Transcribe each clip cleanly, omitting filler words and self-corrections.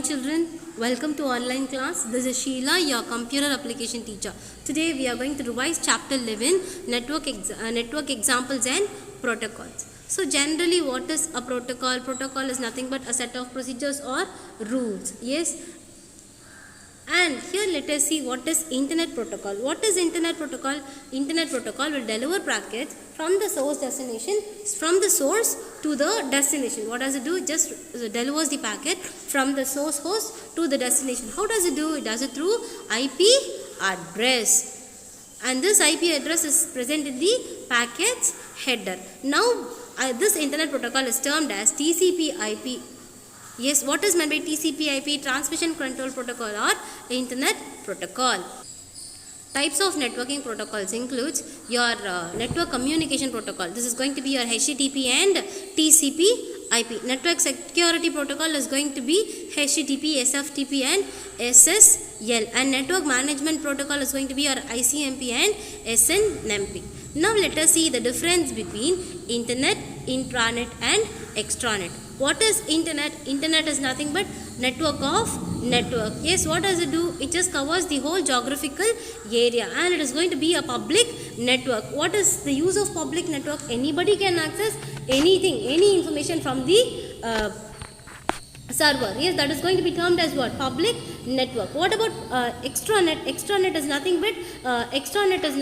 children, welcome to online class. This is Sheila, your computer application teacher. Today we are going to revise chapter 11, network examples and protocols. So generally what is a protocol? Protocol is nothing but a set of procedures or rules. Yes. And here let us see what is internet protocol. What is internet protocol? Internet protocol will deliver packets from the source to the destination. What does it do? It just delivers the packet from the source host to the destination. How does it do? It does it through IP address. And this IP address is present in the packet's header. Now this internet protocol is termed as TCP/IP. Yes, what is meant by TCP/IP? Transmission Control Protocol or Internet Protocol. Types of networking protocols includes your network communication protocol. This is going to be your HTTP and TCP/IP. Network security protocol is going to be HTTP, SFTP and SSL. And network management protocol is going to be your ICMP and SNMP. Now let us see the difference between internet, intranet and extranet. What is internet? Internet is nothing but network of network. Yes, what does it do? It just covers the whole geographical area and it is going to be a public network. What is the use of public network? Anybody can access anything, any information from the server. Yes, that is going to be termed as what? Public network. What about extranet? Extranet is nothing but extranet is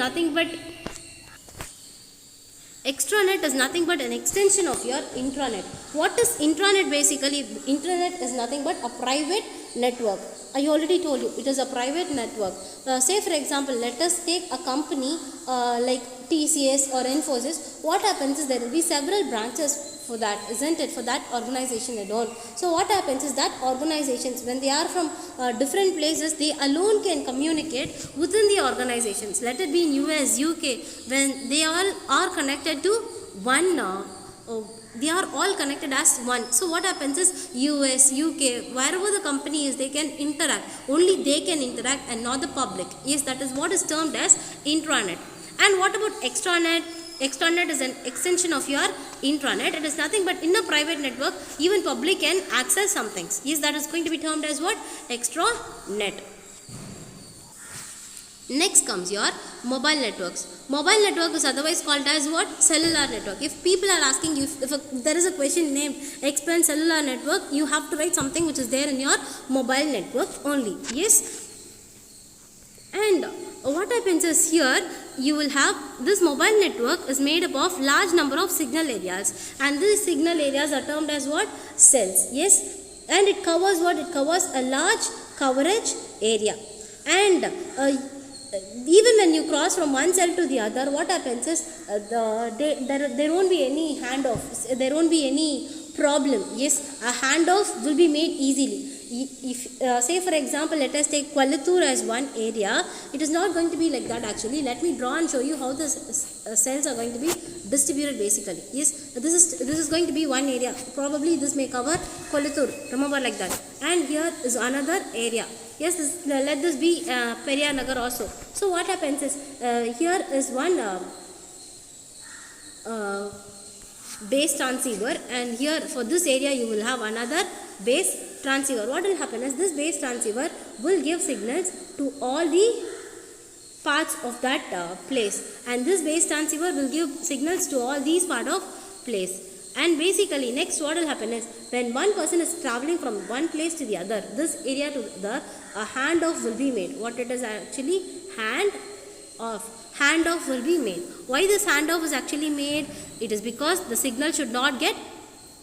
nothing but an extension of your intranet. What is intranet basically? Intranet is nothing but a private network. I already told you it is a private network. Say for example, let us take a company like TCS or Infosys. What happens is there will be several branches for that, isn't it? For that organization alone. So what happens is that organizations, when they are from different places, they alone can communicate within the organizations. Let it be in US, UK, when they all are connected to one, they are all connected as one. So what happens is US, UK, wherever the company is, they can interact. Only they can interact and not the public. Yes, that is what is termed as intranet. And what about extranet? Extranet is an extension of your intranet. It is nothing but in a private network, even public can access some things. Yes, that is going to be termed as what? Extranet. Next comes your mobile networks. Mobile network is otherwise called as what? Cellular network. If people are asking you, if there is a question named explain cellular network, you have to write something which is there in your mobile network only. Yes. And what happens is here, you will have this mobile network is made up of large number of signal areas, and these signal areas are termed as what? Cells. Yes, and it covers what? It covers a large coverage area. And even when you cross from one cell to the other, what happens is there won't be any handoff. There won't be any problem. Yes, a handoff will be made easily. If say for example, let us take Koillatur as one area, it is not going to be like that actually. Let me draw and show you how the cells are going to be distributed basically. Yes, this is going to be one area. Probably this may cover Koillatur, remember like that. And here is another area. Yes, let this be Periyar Nagar also. So what happens is, here is one base transceiver, and here for this area you will have another base transceiver. What will happen is this base transceiver will give signals to all the parts of that place, and this base transceiver will give signals to all these part of place. And basically next what will happen is, when one person is traveling from one place to the other, this area to the other, a handoff will be made. What it is actually? Handoff will be made. Why this handoff is actually made? It is because the signal should not get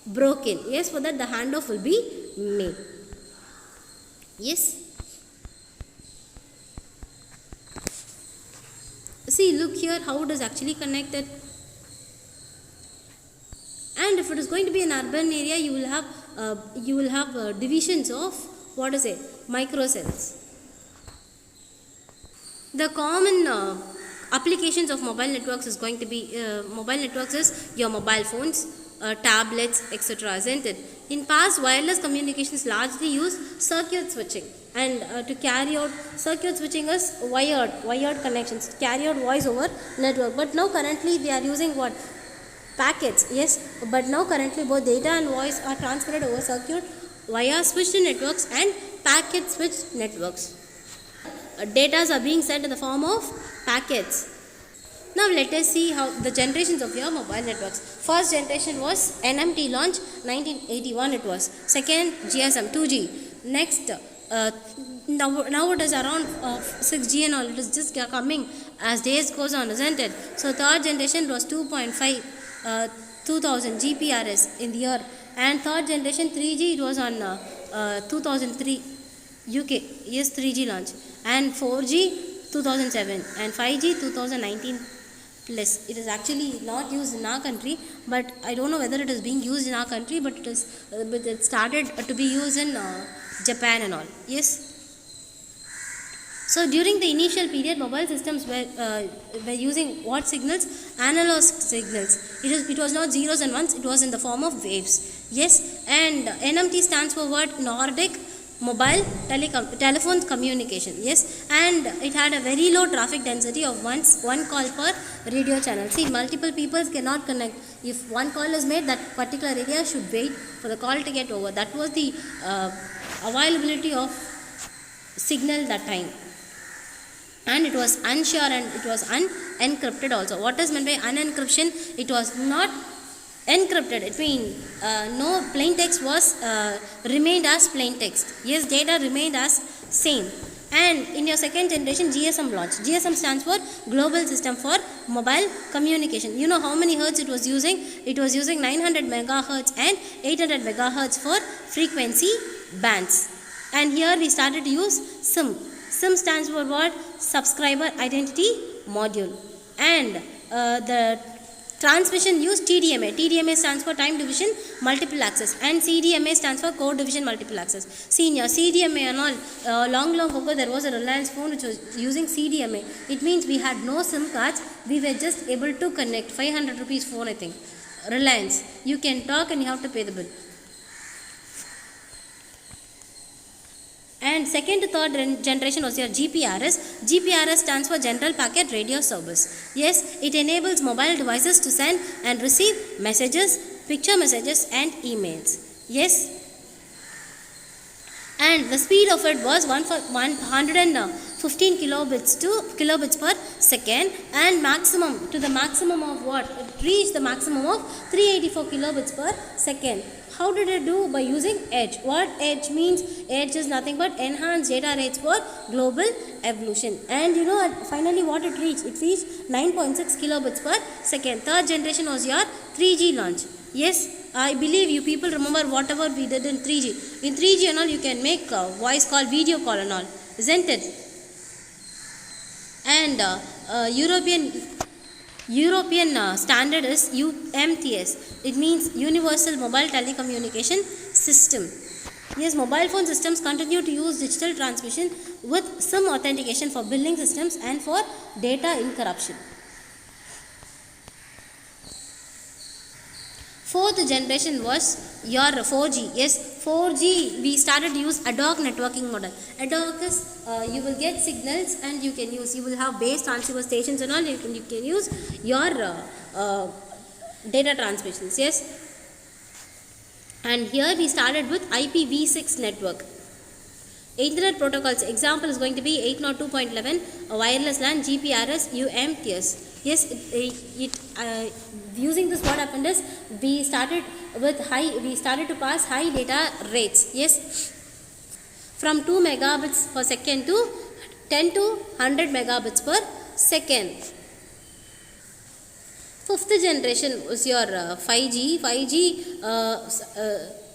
broken. Yes, for that the handoff will be made. Yes. See, look here how it is actually connected. And if it is going to be an urban area, you will have divisions of what is it? Microcells. The common applications of mobile networks is going to be mobile networks is your mobile phones, tablets, etc. Isn't it? In past, wireless communications largely use circuit switching, and to carry out circuit switching is wired connections to carry out voice over network. But now currently they are using what? Packets. Yes, but now currently both data and voice are transferred over circuit via switched networks and packet switched networks. Data are being sent in the form of packets. Now let us see how the generations of your mobile networks. First generation was NMT launch 1981 it was. Second GSM 2G. Next now it is around 6G and all. It is just coming as days goes on, isn't it? So third generation was 2.5 2000 GPRS in the year, and third generation 3G it was on 2003 UK. Yes, 3G launch, and 4G 2007 and 5G 2019 plus. It is actually not used in our country, but I don't know whether it is being used in our country, but it started to be used in Japan and all. Yes. So during the initial period, mobile systems were using what signals? Analog signals. It was not zeros and ones. It was in the form of waves. Yes. And NMT stands for what? Nordic Mobile Telephone Communication. Yes. And it had a very low traffic density of one call per radio channel. See, multiple people cannot connect. If one call is made, that particular area should wait for the call to get over. That was the availability of signal that time. And it was unsure and it was unencrypted also. What is meant by unencryption? It was not encrypted. It means no plain text was remained as plain text. Yes, data remained as same. And in your second generation, GSM launch. GSM stands for Global System for Mobile Communication. You know how many hertz it was using? It was using 900 megahertz and 800 megahertz for frequency bands. And here we started to use SIM. SIM stands for what? Subscriber Identity Module. And the transmission used TDMA. TDMA stands for Time Division Multiple Access. And CDMA stands for Code Division Multiple Access. See, in your CDMA and all, long ago there was a Reliance phone which was using CDMA. It means we had no SIM cards. We were just able to connect. 500 rupees phone, I think. Reliance. You can talk and you have to pay the bill. And second to third generation was your GPRS. GPRS stands for General Packet Radio Service. Yes, it enables mobile devices to send and receive messages, picture messages and emails. Yes. And the speed of it was 115 kilobits per second, and maximum of what? It reached the maximum of 384 kilobits per second. How did it do? By using Edge. What Edge means? Edge is nothing but enhanced data rates for global evolution. And you know finally what it reached? It reached 9.6 kilobits per second. Third generation was your 3G launch. Yes, I believe you people remember whatever we did in 3G. In 3G and all, you can make voice call, video call and all, isn't it? And European standard is UMTS. It means Universal Mobile Telecommunication System. Yes, mobile phone systems continue to use digital transmission with some authentication for billing systems and for data interruption. Fourth generation was your 4G. Yes, 4G we started to use ad hoc networking model. Ad hoc is you will get signals and you can use. You will have base transceiver stations and all. You can use your data transmissions. Yes, and here we started with IPv6 network. Internet protocols example is going to be 802.11 wireless LAN, GPRS, UMTS. Yes, using this what happened is we started to pass high data rates. Yes, from 2 megabits per second to 10 to 100 megabits per second. Fifth generation was your 5G. 5G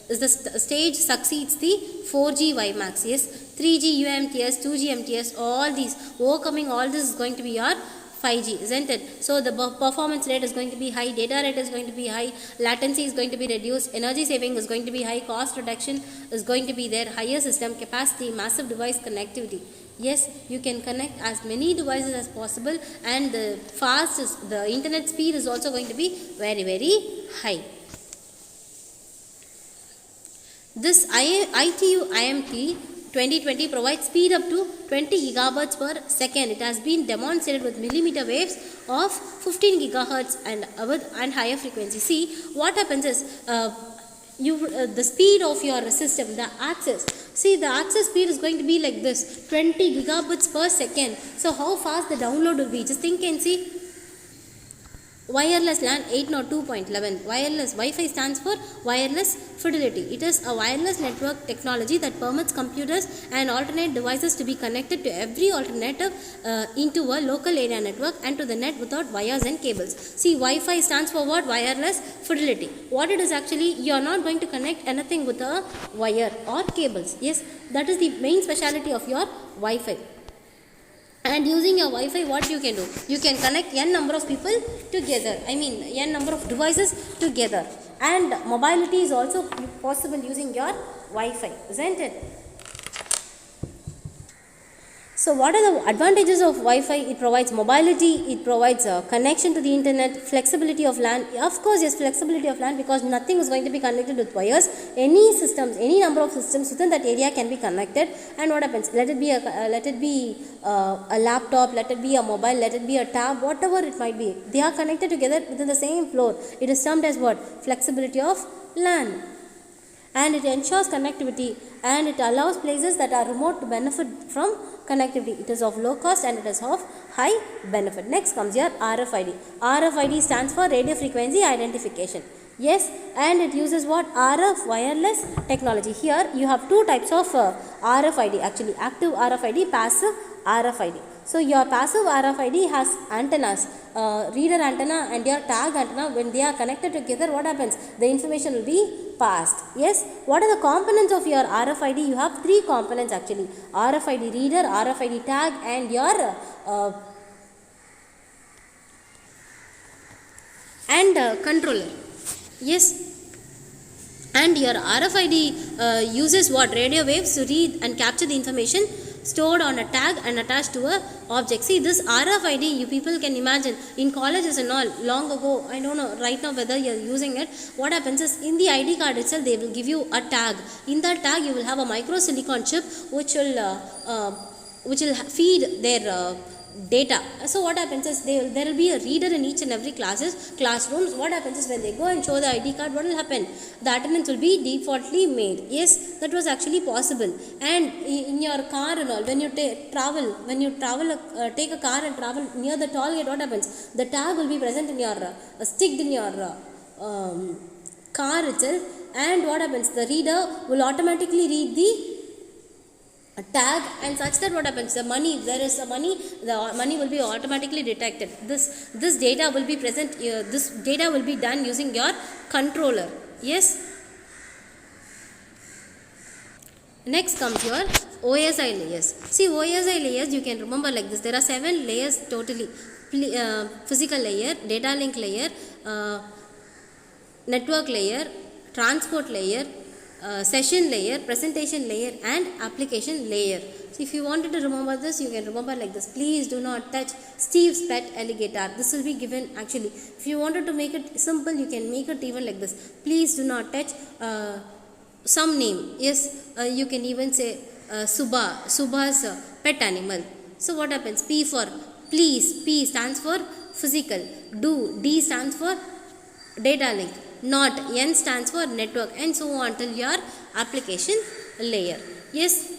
is the stage succeeds the 4G WiMAX. Yes, 3G UMTS, 2G MTS, all these overcoming all this is going to be your 5G, isn't it? So the performance rate is going to be high, data rate is going to be high, latency is going to be reduced, energy saving is going to be high, cost reduction is going to be there, higher system capacity, massive device connectivity. Yes, you can connect as many devices as possible, and the internet speed is also going to be very, very high. This ITU IMT 2020 provides speed up to 20 gigabytes per second. It has been demonstrated with millimeter waves of 15 gigahertz and higher frequency. See, what happens is the speed of your system, the access. See, the access speed is going to be like this, 20 gigabits per second. So how fast the download will be? Just think and see. Wireless LAN 802.11. Wireless Wi-Fi stands for wireless fidelity. It is a wireless network technology that permits computers and alternate devices to be connected to every alternative into a local area network and to the net without wires and cables. See, Wi-Fi stands for what? Wireless fidelity. What it is actually, you are not going to connect anything with a wire or cables. Yes, that is the main speciality of your Wi-Fi. And using your Wi-Fi, what you can do? You can connect n number of people together. I mean, n number of devices together. And mobility is also possible using your Wi-Fi, isn't it? So what are the advantages of Wi-Fi? It provides mobility, it provides connection to the internet, flexibility of LAN. Of course, yes, flexibility of LAN, because nothing is going to be connected with wires. Any systems, any number of systems within that area can be connected. And what happens? Let it be a laptop, let it be a mobile, let it be a tab, whatever it might be. They are connected together within the same floor. It is termed as what? Flexibility of LAN. And it ensures connectivity, and it allows places that are remote to benefit from connectivity. It is of low cost and it is of high benefit. Next comes your RFID. RFID stands for radio frequency identification. Yes, and it uses what? RF wireless technology. Here you have two types of RFID, actually active RFID, passive RFID. So your passive RFID has antennas, reader antenna and your tag antenna. When they are connected together, what happens? The information will be passed. Yes. What are the components of your RFID? You have three components actually: RFID reader, RFID tag, and your controller. Yes. And your RFID uses what? Radio waves to read and capture the information stored on a tag and attached to a object. See, this RFID, you people can imagine in colleges and all, long ago, I don't know right now whether you are using it. What happens is, in the ID card itself, they will give you a tag. In that tag, you will have a micro silicon chip which will feed their data. So what happens is, there will be a reader in each and every classrooms. What happens is, when they go and show the ID card, what will happen? The attendance will be defaultly made. Yes, that was actually possible. And in your car and all, when you travel, take a car and travel near the toll gate, what happens? The tag will be present in your sticked in your car itself. And what happens? The reader will automatically read the a tag, and such that what happens? The money, if there is a money, the money will be automatically detected. This data will be present. This data will be done using your controller. Yes. Next comes your OSI layers. See, OSI layers, you can remember like this. There are 7 layers totally: physical layer, data link layer, network layer, transport layer, session layer, presentation layer, and application layer. So if you wanted to remember this, you can remember like this. Please do not touch Steve's pet alligator. This will be given actually. If you wanted to make it simple, you can make it even like this. Please do not touch some name. Yes, you can even say Subha's pet animal. So what happens? P for please. P stands for physical. Do. D stands for data link. Not. N stands for network, and so on till your application layer. Yes,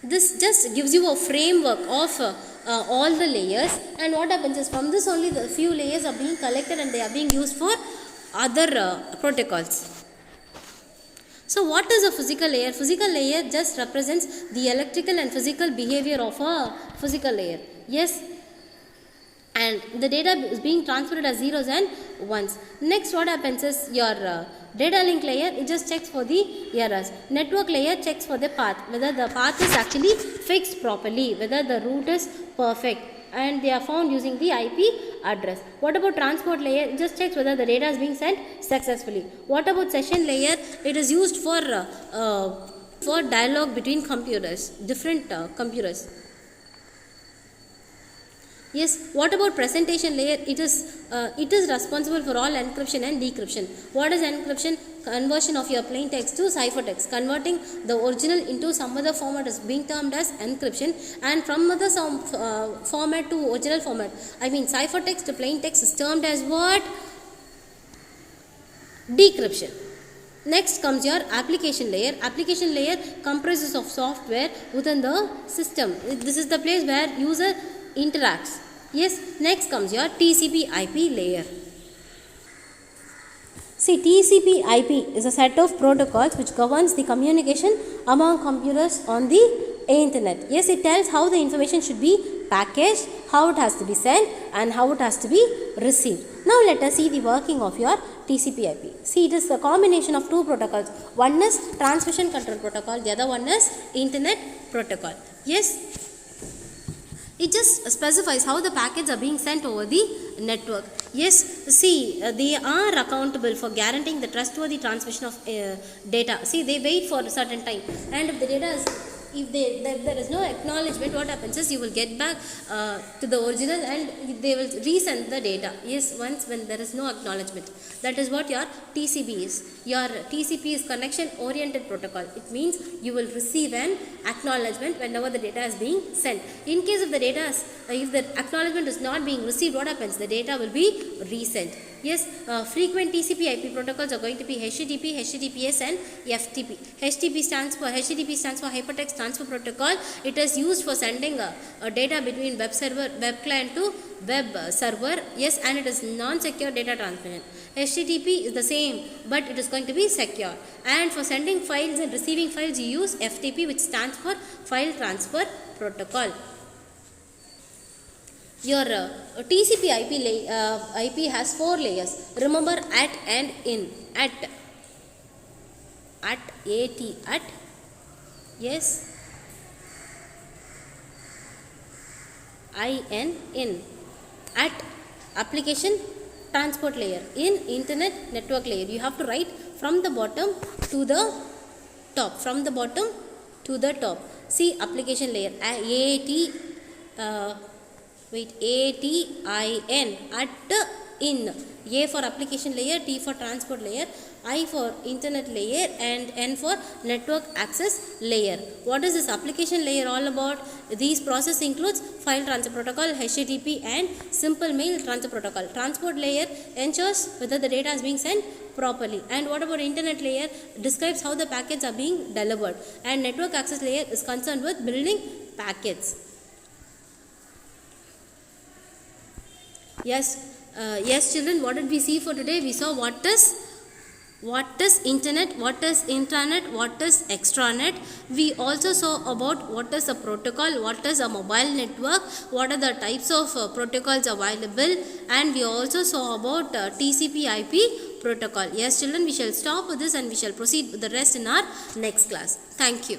this just gives you a framework of all the layers, and what happens is, from this only the few layers are being collected and they are being used for other protocols. So what is a physical layer? Physical layer just represents the electrical and physical behavior of a physical layer. Yes. And the data is being transferred as zeros and ones. Next, what happens is, your data link layer, it just checks for the errors. Network layer checks for the path, whether the path is actually fixed properly, whether the route is perfect, and they are found using the IP address. What about transport layer? It just checks whether the data is being sent successfully. What about session layer? It is used for dialogue between computers, different computers. Yes. What about presentation layer? It is responsible for all encryption and decryption. What is encryption? Conversion of your plain text to ciphertext. Converting the original into some other format is being termed as encryption, and from other format to original format, I mean ciphertext to plain text, is termed as what? decryption. Next comes your application layer. Application layer comprises of software within the system. This is the place where user interacts. Yes, next comes your TCP/IP layer. See, TCP/IP is a set of protocols which governs the communication among computers on the internet. Yes, it tells how the information should be packaged, how it has to be sent, and how it has to be received. Now let us see the working of your TCP/IP. See, it is a combination of two protocols. One is transmission control protocol, the other one is internet protocol. Yes, it just specifies how the packets are being sent over the network. Yes, see, they are accountable for guaranteeing the trustworthy transmission of data. See, they wait for a certain time, and if the data is, if there is no acknowledgement, what happens is you will get back to the original and they will resend the data. Yes, once when there is no acknowledgement. That is what your TCP is. Your TCP is connection oriented protocol. It means you will receive an acknowledgement whenever the data is being sent. In case of the data, if the acknowledgement is not being received, what happens? The data will be resent. Yes, frequent TCP/IP protocols are going to be HTTP, HTTPS, and FTP. HTTP stands for Hypertext Transfer Protocol. It is used for sending data between web client to web server. Yes, and it is non-secure data transmission. HTTP is the same, but it is going to be secure. And for sending files and receiving files, you use FTP, which stands for File Transfer Protocol. Your TCP/IP IP has 4 layers. Remember, at and in. At yes, in. At application transport layer. In internet network layer. You have to write from the bottom to the top. From the bottom to the top. See, application layer. ATIN. At in. A for application layer, T for transport layer, I for internet layer, and N for network access layer. What is this application layer all about? These process includes file transfer protocol, HTTP, and simple mail transfer protocol. Transport layer ensures whether the data is being sent properly. And what about internet layer? Describes how the packets are being delivered. And network access layer is concerned with building packets. Yes, children, what did we see for today? We saw what is internet, what is intranet, what is extranet. We also saw about what is a protocol, what is a mobile network, what are the types of protocols available, and we also saw about TCP/IP protocol. Yes, children, we shall stop with this and we shall proceed with the rest in our next class. Thank you.